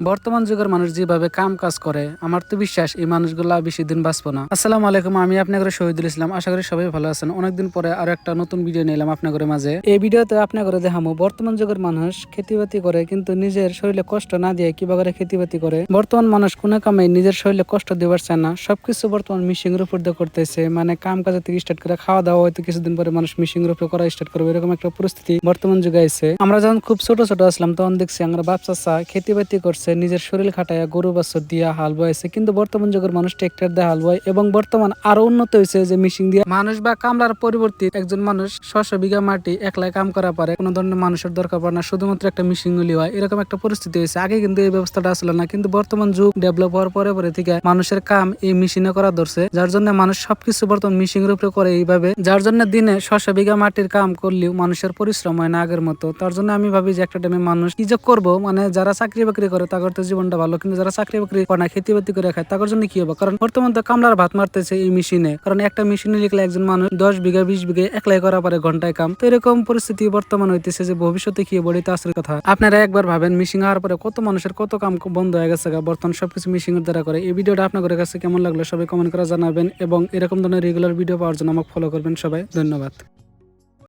বর্তমান যুগের মানুষ যেভাবে কাম কাজ করে আমার তো বিশ্বাস এই মানুষগুলা বেশি দিন বাঁচবো না। আসসালামু আলাইকুম, আমি আপনাদের শহীদুল ইসলাম। আশা করি সবাই ভালো আছেন। অনেকদিন পরে আরো একটা নতুন ভিডিও নিলাম আপনাদের মাঝে। এই ভিডিওতে আপনাদের দেখাবো বর্তমান যুগের মানুষ খেতিবাতি করে কিন্তু নিজের শরীরে কষ্ট না দিয়ে কিভাবে করে খেতিবাতি করে। বর্তমান মানুষ কোনো কামে নিজের শরীরে কষ্ট দেবার চায় না, সবকিছু বর্তমান মিশিং এর উপর দিয়ে করতেছে। মানে কাম কাজের থেকে স্টার্ট করে খাওয়া দাওয়া হয়তো কিছুদিন পরে মানুষ মিশিং এর উপর করা স্টার্ট করবে, এরকম একটা পরিস্থিতি বর্তমান যুগে আছে। আমরা যখন খুব ছোট ছোট আসলাম তখন দেখছি আমরা বাপ চাচা খেতিবাতি করছে, নিজের শরীর খাটায় গরু বাছুর দিয়া হাল বয়েছে, কিন্তু বর্তমান যুগের মানুষ ট্রাক্টর দিয়ে হাল বয় এবং বর্তমান আরো উন্নত হয়েছে যে মেশিন দিয়ে মানুষ বা কামলার পরিবর্তে একজন মানুষ 600 বিঘা মাটি একলাই কাম করা পারে, কোনো ধরনের মানুষের দরকার পড়ে না, শুধুমাত্র একটা মেশিন গুলি হয়, এরকম একটা পরিস্থিতি হয়েছে। আগে কিন্তু এই ব্যবস্থাটা আসলে না, কিন্তু বর্তমান যুগ ডেভেলপ হওয়ার পরে পরে থেকে মানুষের কাম এই মেশিনে করা ধরছে, যার জন্য মানুষ সবকিছু বর্তমান মেশিন এর উপরে করে এইভাবে, যার জন্য দিনে 600 বিঘা মাটির কাম করলেও মানুষের পরিশ্রম হয় না আগের মতো। তার জন্য আমি ভাবি যে একটা টাইমে মানুষ কি যে করবো, মানে যারা চাকরি বাকরি করে তাদের তো জীবনটা ভালো, কিন্তু যারা চাকরি বাকরি করে না খেতি বাতি করে খায় তাদের জন্য কি হবে? কারণ বর্তমান তো কামলার ভাত মারতেছে এই মেশিনে, কারণ একটা মেশিনে লিখলে একজন মানুষ 10 বিঘা 20 বিঘা একলাই করা পারে ঘন্টায় কাম। তো এরকম পরিস্থিতি বর্তমান হইতেছে যে ভবিষ্যতে কি বড় আসল কথা। আপনারা একবার ভাবেন মেশিন হওয়ার পরে কত মানুষের কত কাম বন্ধ হয়ে গেছে, বর্তমান সবকিছু মেশিন এর দ্বারা করে। এই ভিডিওটা আপনাদের কাছে কেমন লাগলো সবাই কমেন্ট করে জানাবেন এবং এরকম ধরনের রেগুলার ভিডিও পাওয়ার জন্য আমাকে ফলো করবেন সবাই। ধন্যবাদ।